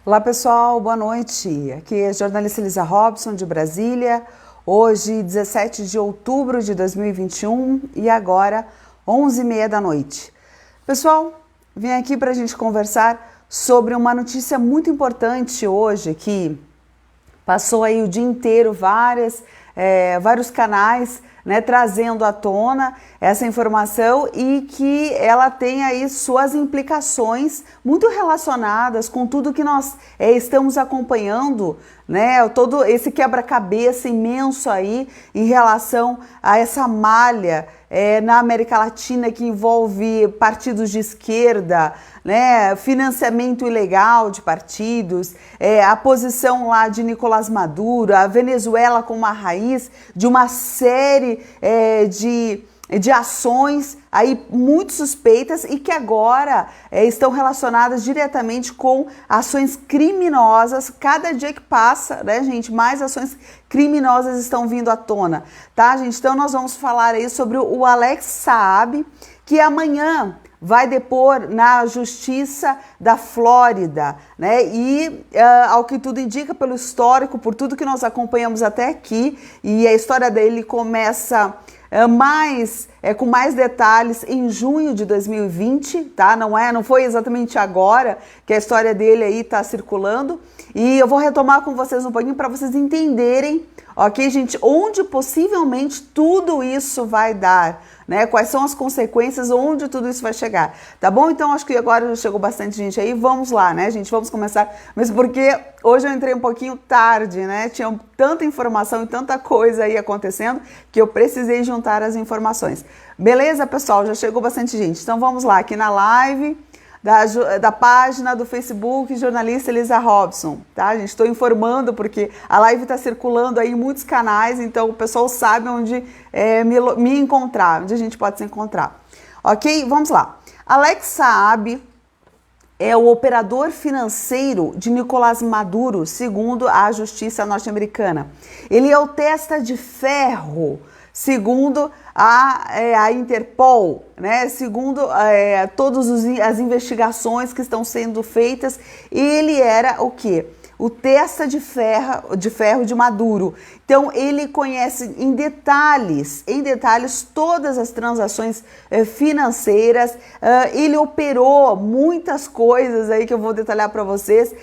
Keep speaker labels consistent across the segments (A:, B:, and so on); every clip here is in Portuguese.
A: Olá pessoal, boa noite. Aqui é a jornalista Elisa Robson de Brasília. Hoje, 17 de outubro de 2021 e agora 11h30 da noite. Pessoal, vim aqui para a gente conversar sobre uma notícia muito importante hoje que passou aí o dia inteiro vários canais, né, trazendo à tona essa informação e que ela tem aí suas implicações muito relacionadas com tudo que nós estamos acompanhando, né, todo esse quebra-cabeça imenso aí em relação a essa malha na América Latina que envolve partidos de esquerda, né, financiamento ilegal de partidos, a posição lá de Nicolás Maduro, a Venezuela como a raiz de uma série de ações aí muito suspeitas e que agora estão relacionadas diretamente com ações criminosas. Cada dia que passa, né, gente, mais ações criminosas estão vindo à tona, tá, gente? Então nós vamos falar aí sobre o Alex Saab, que amanhã vai depor na Justiça da Flórida, né? E ao que tudo indica, pelo histórico, por tudo que nós acompanhamos até aqui, e a história dele começa com mais detalhes em junho de 2020, tá? Não foi exatamente agora que a história dele aí tá circulando. E eu vou retomar com vocês um pouquinho para vocês entenderem, ok, gente, onde possivelmente tudo isso vai dar, né? Quais são as consequências, onde tudo isso vai chegar, tá bom? Então acho que agora já chegou bastante gente aí, vamos lá, né, gente? Vamos começar, mesmo porque hoje eu entrei um pouquinho tarde, né? Tinha tanta informação e tanta coisa aí acontecendo que eu precisei juntar as informações. Beleza, pessoal? Já chegou bastante gente. Então vamos lá, aqui na live da página do Facebook Jornalista Elisa Robson, tá, gente? Estou informando porque a live está circulando aí em muitos canais, então o pessoal sabe onde me encontrar, onde a gente pode se encontrar. Ok? Vamos lá. Alex Saab é o operador financeiro de Nicolás Maduro, segundo a Justiça norte-americana. Ele é o testa de ferro, segundo a Interpol, né? Segundo todas as investigações que estão sendo feitas, ele era o quê? O testa de ferro de Maduro. Então ele conhece em detalhes todas as transações financeiras. Ele operou muitas coisas aí que eu vou detalhar para vocês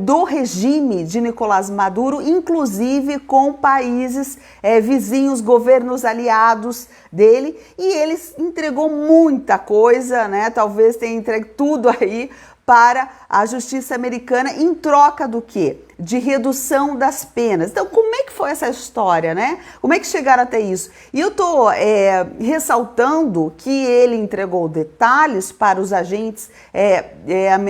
A: do regime de Nicolás Maduro, inclusive com países vizinhos, governos aliados dele, e ele entregou muita coisa, né? Talvez tenha entregue tudo aí para a justiça americana em troca do quê? De redução das penas. Então, como é que foi essa história, né? Como é que chegaram até isso? E eu tô ressaltando que ele entregou detalhes para os agentes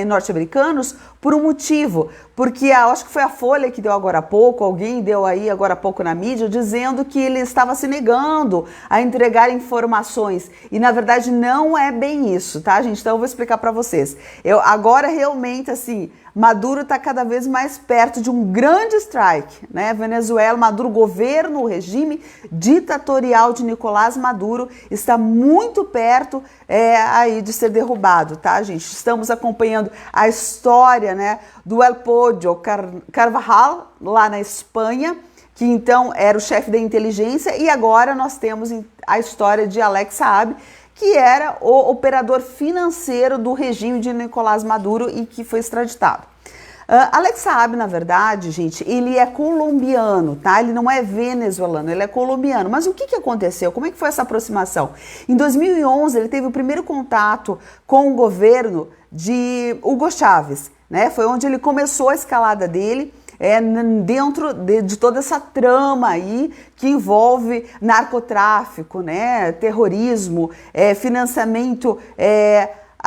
A: norte-americanos por um motivo, porque eu acho que foi a Folha que deu agora há pouco, alguém deu aí agora há pouco na mídia, dizendo que ele estava se negando a entregar informações, e na verdade não é bem isso, tá, gente? Então eu vou explicar para vocês. Agora realmente, assim, Maduro está cada vez mais perto de um grande strike, né? Venezuela, Maduro, governo, o regime ditatorial de Nicolás Maduro está muito perto aí de ser derrubado, tá, gente? Estamos acompanhando a história, né, do El Podio Carvajal, lá na Espanha, que então era o chefe da inteligência, e agora nós temos a história de Alex Saab, que era o operador financeiro do regime de Nicolás Maduro e que foi extraditado. Alex Saab, na verdade, gente, ele é colombiano, tá? Ele não é venezuelano, ele é colombiano. Mas o que aconteceu? Como é que foi essa aproximação? Em 2011, ele teve o primeiro contato com o governo de Hugo Chávez, né? Foi onde ele começou a escalada dele, dentro de toda essa trama aí que envolve narcotráfico, né, terrorismo, financiamento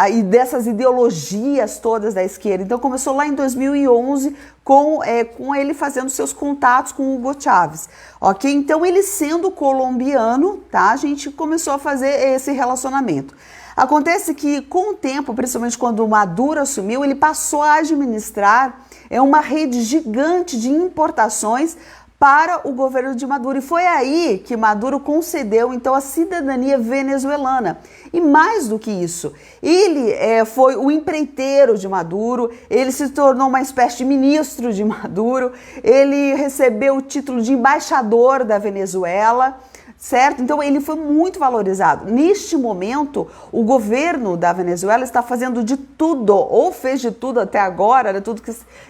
A: e dessas ideologias todas da esquerda. Então começou lá em 2011 com ele fazendo seus contatos com o Hugo Chávez, ok? Então ele sendo colombiano, tá, a gente começou a fazer esse relacionamento. Acontece que com o tempo, principalmente quando o Maduro assumiu, ele passou a administrar uma rede gigante de importações para o governo de Maduro. E foi aí que Maduro concedeu, então, a cidadania venezuelana. E mais do que isso, ele foi o empreiteiro de Maduro, ele se tornou uma espécie de ministro de Maduro, ele recebeu o título de embaixador da Venezuela, certo? Então ele foi muito valorizado. Neste momento, o governo da Venezuela está fazendo de tudo, ou fez de tudo até agora, tudo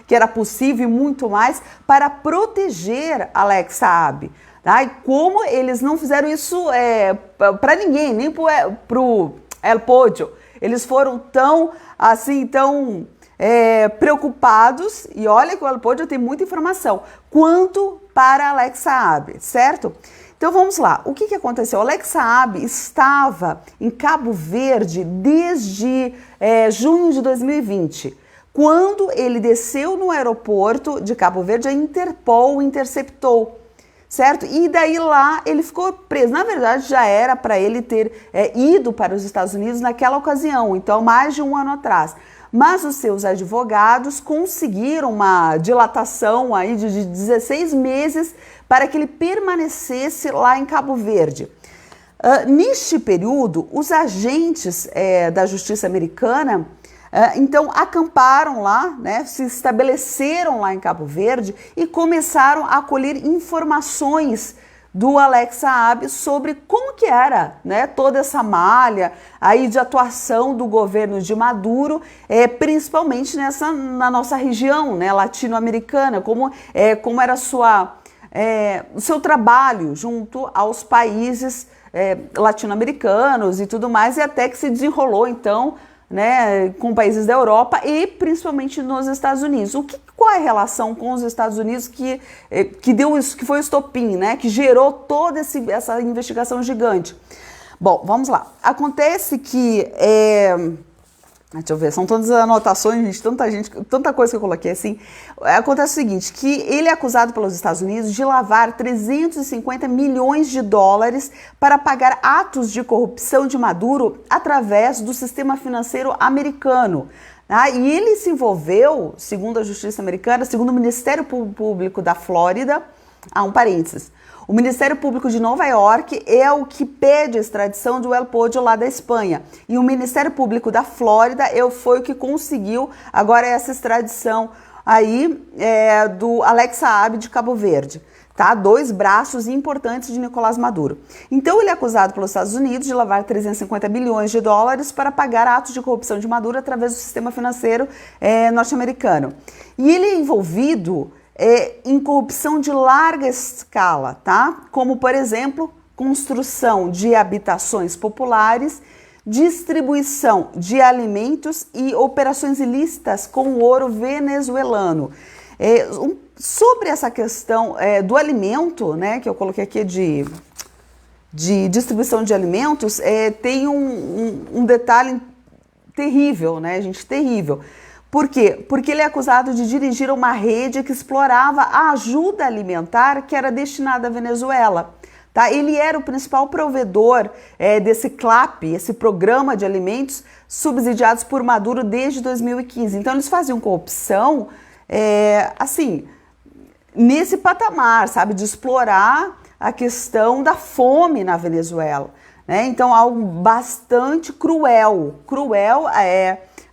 A: que era possível e muito mais, para proteger Alex Saab. Tá? E como eles não fizeram isso para ninguém, nem para o El Podio, eles foram tão preocupados, e olha que o El Podio tem muita informação, quanto para Alex Saab, certo? Então vamos lá, o que aconteceu? Alex Saab estava em Cabo Verde desde junho de 2020. Quando ele desceu no aeroporto de Cabo Verde, a Interpol o interceptou, certo? E daí lá ele ficou preso. Na verdade, já era para ele ter ido para os Estados Unidos naquela ocasião, então mais de um ano atrás. Mas os seus advogados conseguiram uma dilatação aí de 16 meses para que ele permanecesse lá em Cabo Verde. Neste período, os agentes da justiça americana então acamparam lá, né, se estabeleceram lá em Cabo Verde e começaram a colher informações do Alex Saab sobre como que era, né, toda essa malha aí de atuação do governo de Maduro, principalmente na nossa região, né, latino-americana, como era o seu trabalho junto aos países latino-americanos e tudo mais, e até que se desenrolou então, né, com países da Europa e principalmente nos Estados Unidos. Qual é a relação com os Estados Unidos que deu isso, que foi o estopim, né, que gerou toda essa investigação gigante? Bom, vamos lá. Acontece que deixa eu ver, são tantas anotações, tanta coisa que eu coloquei assim. Acontece o seguinte, que ele é acusado pelos Estados Unidos de lavar 350 milhões de dólares para pagar atos de corrupção de Maduro através do sistema financeiro americano. Tá? E ele se envolveu, segundo a justiça americana, segundo o Ministério Público da Flórida, um parênteses, o Ministério Público de Nova York é o que pede a extradição do El Podio lá da Espanha. E o Ministério Público da Flórida foi o que conseguiu agora essa extradição aí do Alex Saab de Cabo Verde. Tá? 2 braços importantes de Nicolás Maduro. Então ele é acusado pelos Estados Unidos de lavar 350 bilhões de dólares para pagar atos de corrupção de Maduro através do sistema financeiro norte-americano. E ele é envolvido em corrupção de larga escala, tá? Como, por exemplo, construção de habitações populares, distribuição de alimentos e operações ilícitas com ouro venezuelano. Sobre essa questão do alimento, né, que eu coloquei aqui de distribuição de alimentos, tem um detalhe terrível, né, gente, terrível. Por quê? Porque ele é acusado de dirigir uma rede que explorava a ajuda alimentar que era destinada à Venezuela. Tá? Ele era o principal provedor desse CLAP, esse programa de alimentos subsidiados por Maduro desde 2015. Então eles faziam corrupção, assim, nesse patamar, sabe, de explorar a questão da fome na Venezuela. Né? Então algo bastante cruel. Cruel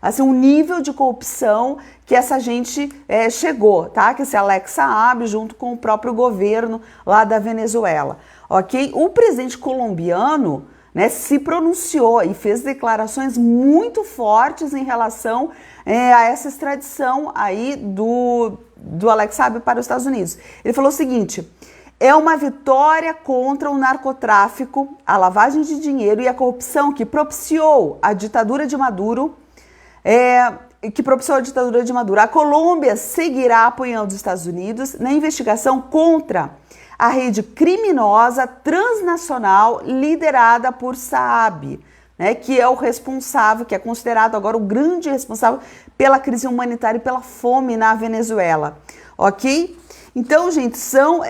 A: assim, um nível de corrupção que essa gente chegou, tá? Que esse Alex Saab junto com o próprio governo lá da Venezuela, ok? O presidente colombiano, né, se pronunciou e fez declarações muito fortes em relação a essa extradição aí do Alex Saab para os Estados Unidos. Ele falou o seguinte: é uma vitória contra o narcotráfico, a lavagem de dinheiro e a corrupção que propiciou a ditadura de Maduro. A Colômbia seguirá apoiando os Estados Unidos na investigação contra a rede criminosa transnacional liderada por Saab, né, que é o responsável, que é considerado agora o grande responsável pela crise humanitária e pela fome na Venezuela, ok? Então, gente, são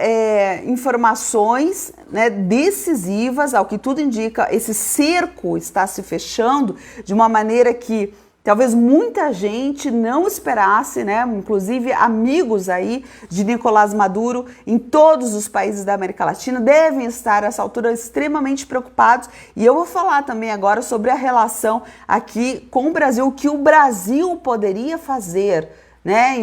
A: informações, né, decisivas, ao que tudo indica, esse cerco está se fechando de uma maneira que talvez muita gente não esperasse, né? Inclusive amigos aí de Nicolás Maduro em todos os países da América Latina devem estar a essa altura extremamente preocupados. E eu vou falar também agora sobre a relação aqui com o Brasil, o que o Brasil poderia fazer, né?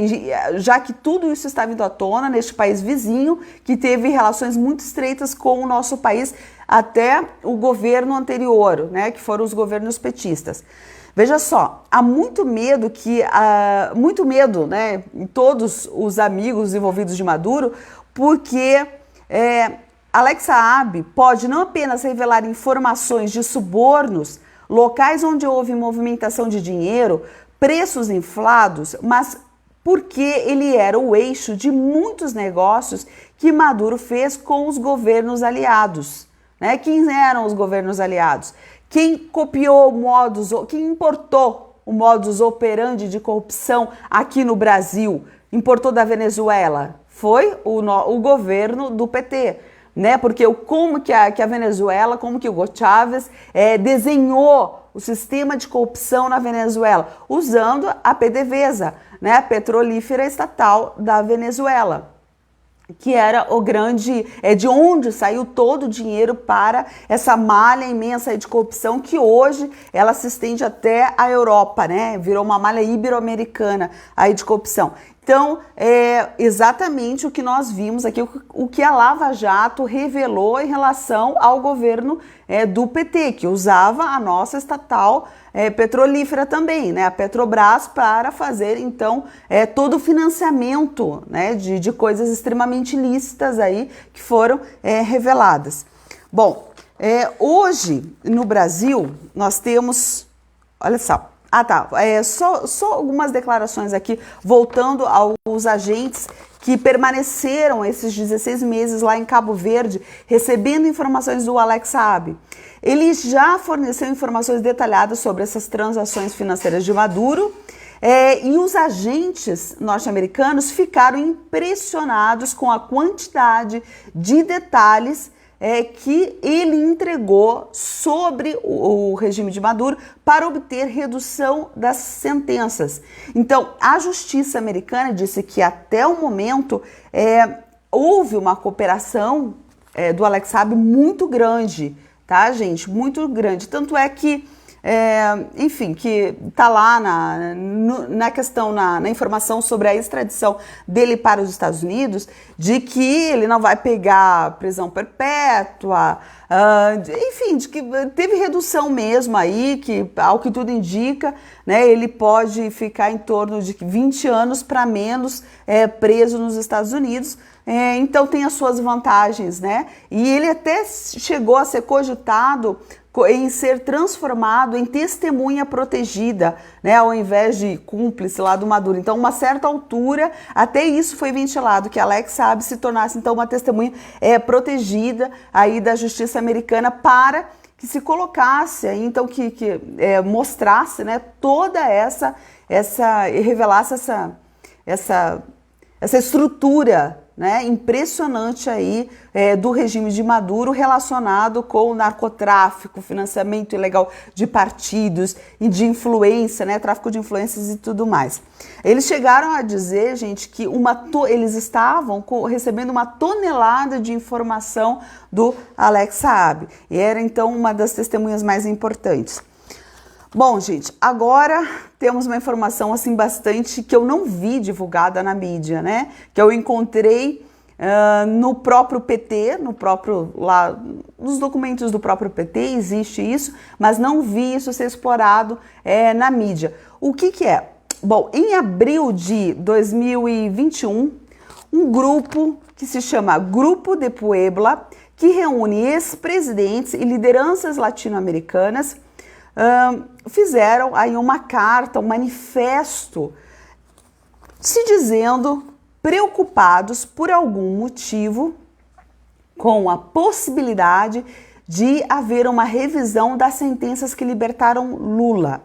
A: Já que tudo isso está vindo à tona neste país vizinho, que teve relações muito estreitas com o nosso país até o governo anterior, né? Que foram os governos petistas. Veja só, há muito medo né, em todos os amigos envolvidos de Maduro, porque Alex Saab pode não apenas revelar informações de subornos, locais onde houve movimentação de dinheiro, preços inflados, mas porque ele era o eixo de muitos negócios que Maduro fez com os governos aliados. Né? Quem eram os governos aliados? Quem copiou quem importou o modus operandi de corrupção aqui no Brasil, importou da Venezuela? Foi o governo do PT, né? Porque como que a Venezuela, como que o Hugo Chávez desenhou o sistema de corrupção na Venezuela? Usando a PDVSA, né? A petrolífera estatal da Venezuela, que era o grande, de onde saiu todo o dinheiro para essa malha imensa de corrupção que hoje ela se estende até a Europa, né? Virou uma malha ibero-americana aí de corrupção. Então, é exatamente o que nós vimos aqui, o que a Lava Jato revelou em relação ao governo do PT, que usava a nossa estatal petrolífera também, né, a Petrobras, para fazer, então, todo o financiamento, né, de coisas extremamente ilícitas aí que foram reveladas. Bom, hoje no Brasil nós temos, olha só, só algumas declarações aqui, voltando aos agentes que permaneceram esses 16 meses lá em Cabo Verde, recebendo informações do Alex Saab. Ele já forneceu informações detalhadas sobre essas transações financeiras de Maduro, e os agentes norte-americanos ficaram impressionados com a quantidade de detalhes que ele entregou sobre o regime de Maduro para obter redução das sentenças. Então, a justiça americana disse que até o momento houve uma cooperação do Alex Saab muito grande, tá, gente? Muito grande. Tanto é que enfim, que está lá na questão, na informação sobre a extradição dele para os Estados Unidos, de que ele não vai pegar prisão perpétua, enfim, de que teve redução mesmo aí, que ao que tudo indica, né, ele pode ficar em torno de 20 anos para menos preso nos Estados Unidos. Então tem as suas vantagens, né? E ele até chegou a ser cogitado em ser transformado em testemunha protegida, né, ao invés de cúmplice lá do Maduro. Então, uma certa altura, até isso foi ventilado, que Alex Saab se tornasse, então, uma testemunha protegida aí da justiça americana, para que se colocasse, aí, então, que mostrasse, né, toda revelasse essa estrutura, né, impressionante aí do regime de Maduro, relacionado com o narcotráfico, financiamento ilegal de partidos e de influência, né, tráfico de influências e tudo mais. Eles chegaram a dizer, gente, que eles estavam recebendo uma tonelada de informação do Alex Saab, e era então uma das testemunhas mais importantes. Bom, gente, agora temos uma informação assim bastante que eu não vi divulgada na mídia, né? Que eu encontrei no próprio PT, lá nos documentos do próprio PT existe isso, mas não vi isso ser explorado na mídia. O que é? Bom, em abril de 2021, um grupo que se chama Grupo de Puebla, que reúne ex-presidentes e lideranças latino-americanas, fizeram aí uma carta, um manifesto, se dizendo preocupados por algum motivo com a possibilidade de haver uma revisão das sentenças que libertaram Lula,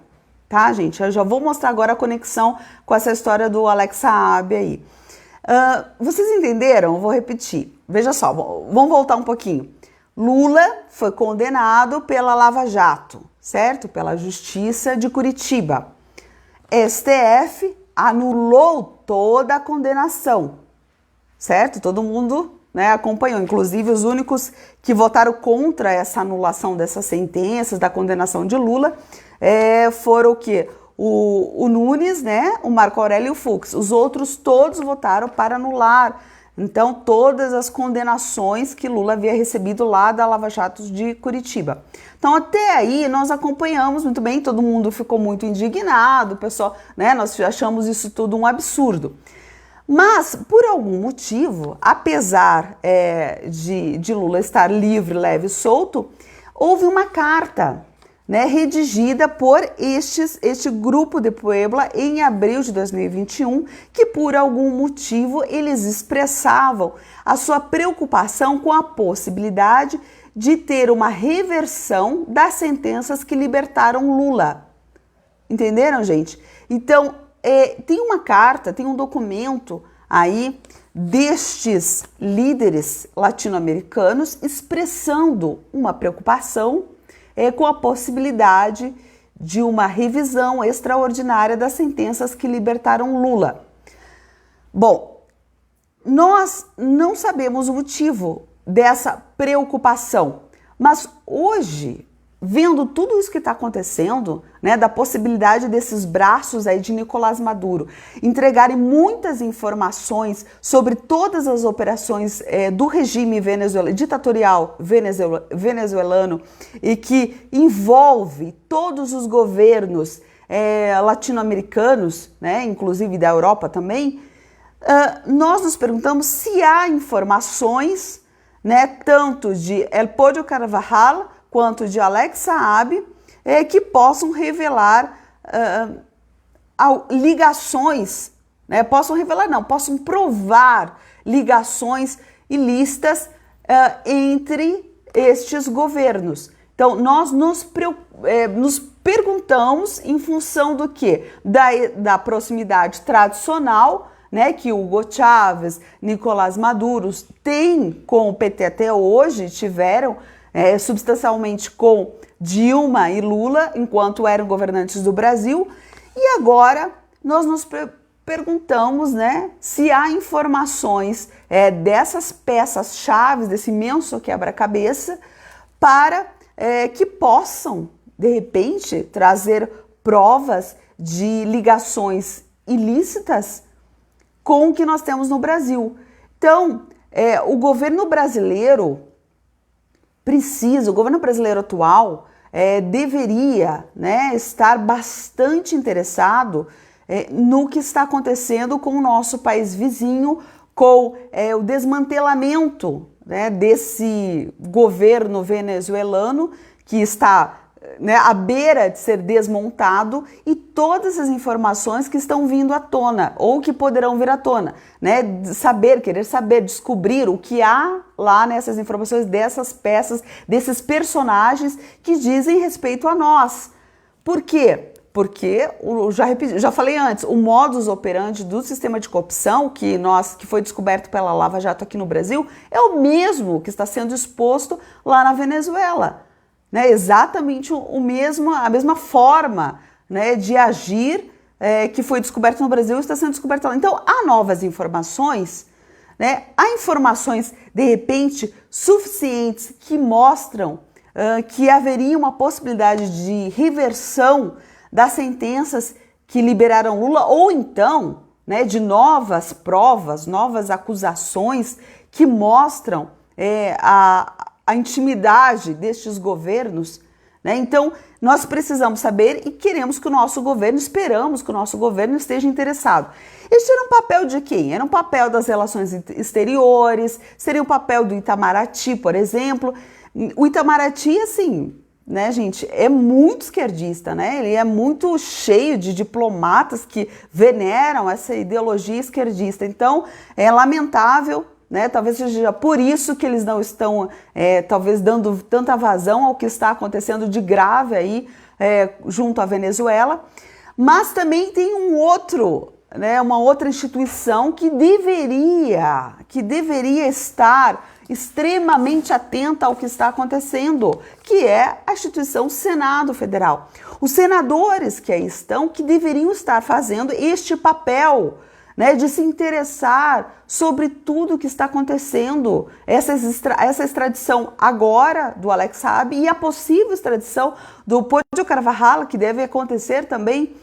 A: tá, gente? Eu já vou mostrar agora a conexão com essa história do Alex Saab aí. Vocês entenderam? Eu vou repetir. Veja só, vamos voltar um pouquinho. Lula foi condenado pela Lava Jato, certo? Pela Justiça de Curitiba. STF anulou toda a condenação, certo? Todo mundo, né, acompanhou, inclusive os únicos que votaram contra essa anulação dessas sentenças, da condenação de Lula, foram o quê? O Nunes, né, o Marco Aurélio e o Fux. Os outros todos votaram para anular, então, todas as condenações que Lula havia recebido lá da Lava Jato de Curitiba. Então, até aí, nós acompanhamos muito bem, todo mundo ficou muito indignado, o pessoal, né, nós achamos isso tudo um absurdo. Mas, por algum motivo, apesar de Lula estar livre, leve e solto, houve uma carta, né, redigida por este grupo de Puebla em abril de 2021, que por algum motivo eles expressavam a sua preocupação com a possibilidade de ter uma reversão das sentenças que libertaram Lula. Entenderam, gente? Então, tem uma carta, tem um documento aí destes líderes latino-americanos expressando uma preocupação com a possibilidade de uma revisão extraordinária das sentenças que libertaram Lula. Bom, nós não sabemos o motivo dessa preocupação, mas hoje, vendo tudo isso que está acontecendo, né, da possibilidade desses braços aí de Nicolás Maduro entregarem muitas informações sobre todas as operações do regime ditatorial venezuelano e que envolve todos os governos latino-americanos, né, inclusive da Europa também, nós nos perguntamos se há informações, né, tanto de El Podio Carvajal quanto de Alex Saab, que possam revelar ligações, né? Possam provar ligações ilícitas entre estes governos. Então, nós nos perguntamos em função do quê? Da proximidade tradicional, né, que Hugo Chávez, Nicolás Maduro têm com o PT até hoje, tiveram substancialmente com Dilma e Lula, enquanto eram governantes do Brasil, e agora nós nos perguntamos, né, se há informações dessas peças-chave, desse imenso quebra-cabeça, para que possam, de repente, trazer provas de ligações ilícitas com o que nós temos no Brasil. Então, o governo brasileiro o governo brasileiro atual deveria, né, estar bastante interessado no que está acontecendo com o nosso país vizinho, com o desmantelamento, né, desse governo venezuelano que está, né, à beira de ser desmontado, e todas as informações que estão vindo à tona ou que poderão vir à tona, né, querer saber, descobrir o que há lá nessas informações dessas peças, desses personagens que dizem respeito a nós. Por quê? Porque, já falei antes, o modus operandi do sistema de corrupção que foi descoberto pela Lava Jato aqui no Brasil é o mesmo que está sendo exposto lá na Venezuela. Né, exatamente a mesma forma, né, de agir que foi descoberto no Brasil e está sendo descoberto lá. Então, há novas informações, né, há informações, de repente, suficientes que mostram que haveria uma possibilidade de reversão das sentenças que liberaram Lula, ou então, né, de novas provas, novas acusações que mostram a intimidade destes governos, né? Então, nós precisamos saber e esperamos que o nosso governo esteja interessado. Este era um papel de quem? Era um papel das relações exteriores, seria o papel do Itamaraty, por exemplo. O Itamaraty, assim, né, gente, é muito esquerdista, né? Ele é muito cheio de diplomatas que veneram essa ideologia esquerdista. Então, é lamentável, né? Talvez seja por isso que eles não estão, talvez, dando tanta vazão ao que está acontecendo de grave aí junto à Venezuela. Mas também tem uma outra instituição que deveria estar extremamente atenta ao que está acontecendo, que é a instituição Senado Federal. Os senadores que aí estão, que deveriam estar fazendo este papel, né, de se interessar sobre tudo o que está acontecendo, essa extradição agora do Alex Saab e a possível extradição do Podio Carvalho, que deve acontecer também.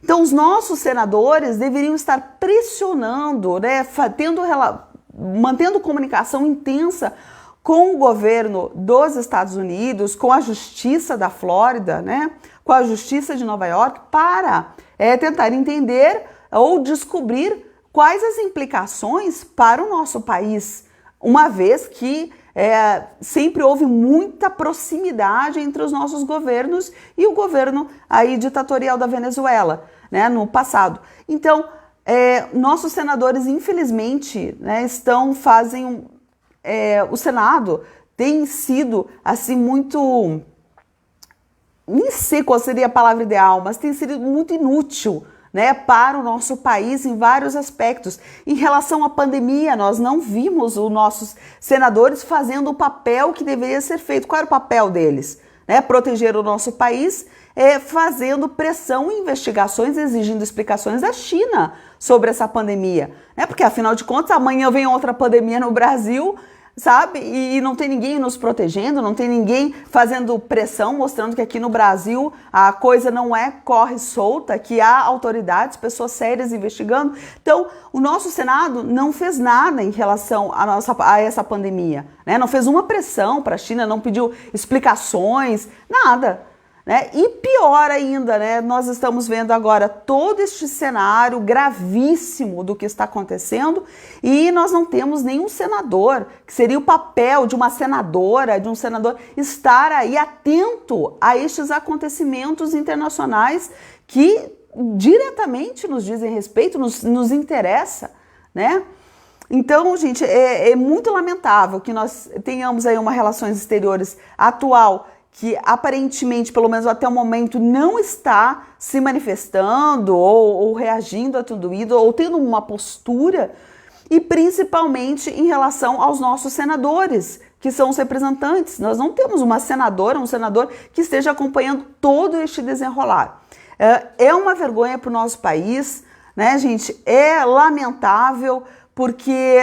A: Então, os nossos senadores deveriam estar pressionando, né, mantendo comunicação intensa com o governo dos Estados Unidos, com a Justiça da Flórida, né, com a Justiça de Nova York, para tentar entender ou descobrir quais as implicações para o nosso país, uma vez que sempre houve muita proximidade entre os nossos governos e o governo aí ditatorial da Venezuela, né, no passado. Então, nossos senadores, infelizmente, né, o Senado tem sido assim muito, nem sei qual seria a palavra ideal, mas tem sido muito inútil, né, para o nosso país em vários aspectos. Em relação à pandemia, nós não vimos os nossos senadores fazendo o papel que deveria ser feito. Qual era o papel deles? Proteger o nosso país, fazendo pressão e investigações, exigindo explicações da China sobre essa pandemia. Porque, afinal de contas, amanhã vem outra pandemia no Brasil, sabe? E não tem ninguém nos protegendo, não tem ninguém fazendo pressão, mostrando que aqui no Brasil a coisa não corre solta, que há autoridades, pessoas sérias investigando. Então, o nosso Senado não fez nada em relação a essa pandemia, né? Não fez uma pressão para a China, não pediu explicações, nada. E pior ainda, né, nós estamos vendo agora todo este cenário gravíssimo do que está acontecendo e nós não temos nenhum senador, que seria o papel de uma senadora, de um senador, estar aí atento a estes acontecimentos internacionais que diretamente nos dizem respeito, nos interessa, né? Então, gente, é muito lamentável que nós tenhamos aí uma relações exteriores atual que aparentemente, pelo menos até o momento, não está se manifestando ou reagindo a tudo isso, ou tendo uma postura, e principalmente em relação aos nossos senadores, que são os representantes. Nós não temos uma senadora, um senador que esteja acompanhando todo este desenrolar. É uma vergonha para o nosso país, né, gente? É lamentável, porque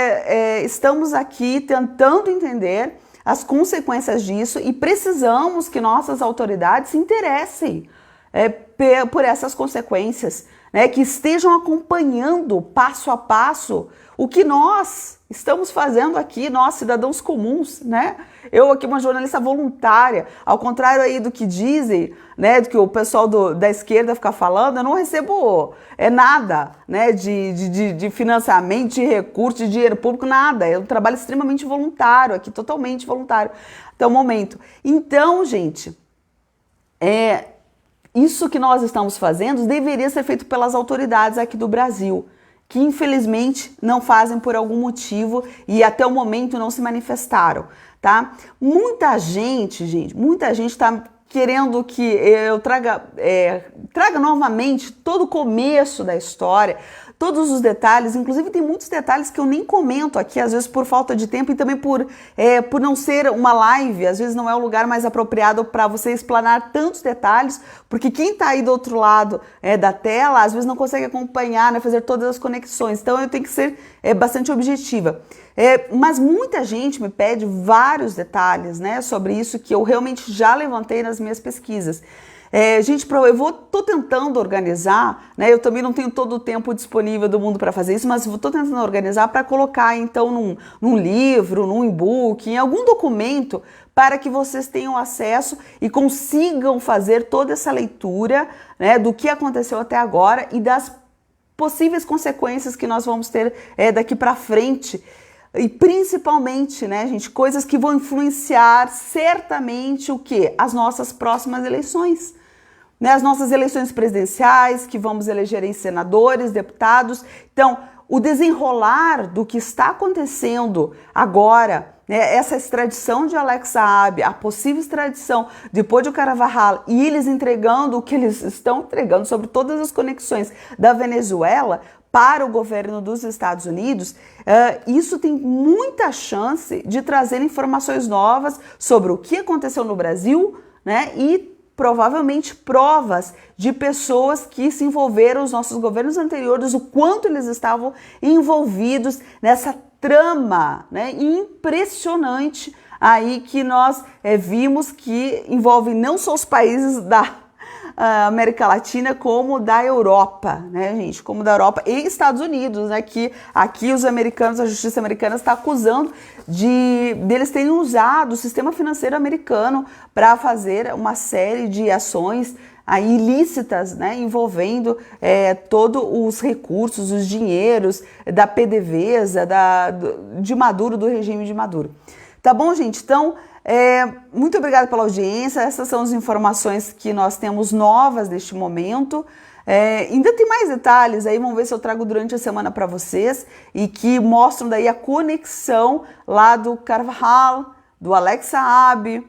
A: estamos aqui tentando entender as consequências disso e precisamos que nossas autoridades se interessem por essas consequências, né, que estejam acompanhando passo a passo o que nós estamos fazendo aqui, nós cidadãos comuns, né? Eu aqui, uma jornalista voluntária, ao contrário aí do que dizem, né, do que o pessoal da esquerda fica falando, eu não recebo nada, né, de financiamento, de recurso, de dinheiro público, nada. É um trabalho extremamente voluntário aqui, totalmente voluntário até o momento. Então, gente, isso que nós estamos fazendo deveria ser feito pelas autoridades aqui do Brasil, que infelizmente não fazem por algum motivo e até o momento não se manifestaram, tá? Muita gente está querendo que eu traga novamente todo o começo da história, todos os detalhes, inclusive tem muitos detalhes que eu nem comento aqui, às vezes por falta de tempo e também por não ser uma live, às vezes não é o lugar mais apropriado para você explanar tantos detalhes, porque quem está aí do outro lado da tela, às vezes não consegue acompanhar, né, fazer todas as conexões, então eu tenho que ser bastante objetiva. Mas muita gente me pede vários detalhes, né, sobre isso que eu realmente já levantei nas minhas pesquisas. Gente, tô tentando organizar, né? Eu também não tenho todo o tempo disponível do mundo para fazer isso, mas estou tentando organizar para colocar então num livro, num e-book, em algum documento, para que vocês tenham acesso e consigam fazer toda essa leitura, né, do que aconteceu até agora e das possíveis consequências que nós vamos ter daqui para frente. E principalmente, né, gente, coisas que vão influenciar certamente o quê? As nossas próximas eleições, né? As nossas eleições presidenciais, que vamos eleger em senadores, deputados. Então, o desenrolar do que está acontecendo agora, né, essa extradição de Alex Saab, a possível extradição de Pojo Carvajal e eles entregando o que eles estão entregando sobre todas as conexões da Venezuela para o governo dos Estados Unidos, isso tem muita chance de trazer informações novas sobre o que aconteceu no Brasil, né, e provavelmente provas de pessoas que se envolveram, os nossos governos anteriores, o quanto eles estavam envolvidos nessa trama, né, impressionante aí que nós vimos que envolve não só os países da América Latina como da Europa, né, gente? Como da Europa e Estados Unidos, né? Que aqui os americanos, a justiça americana está acusando deles terem usado o sistema financeiro americano para fazer uma série de ações aí ilícitas, né? Envolvendo todos os recursos, os dinheiros da PDVSA, de Maduro, do regime de Maduro. Tá bom, gente? Então, muito obrigada pela audiência. Essas são as informações que nós temos novas neste momento. Ainda tem mais detalhes aí, vamos ver se eu trago durante a semana para vocês e que mostram daí a conexão lá do Carvajal, do Alex Saab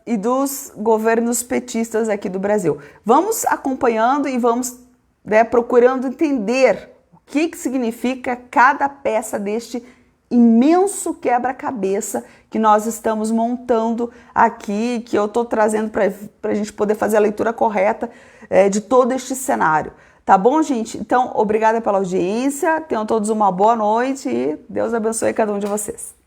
A: e dos governos petistas aqui do Brasil. Vamos acompanhando e vamos procurando entender o que significa cada peça deste imenso quebra-cabeça que nós estamos montando aqui, que eu estou trazendo para a gente poder fazer a leitura correta de todo este cenário. Tá bom, gente? Então, obrigada pela audiência, tenham todos uma boa noite e Deus abençoe cada um de vocês.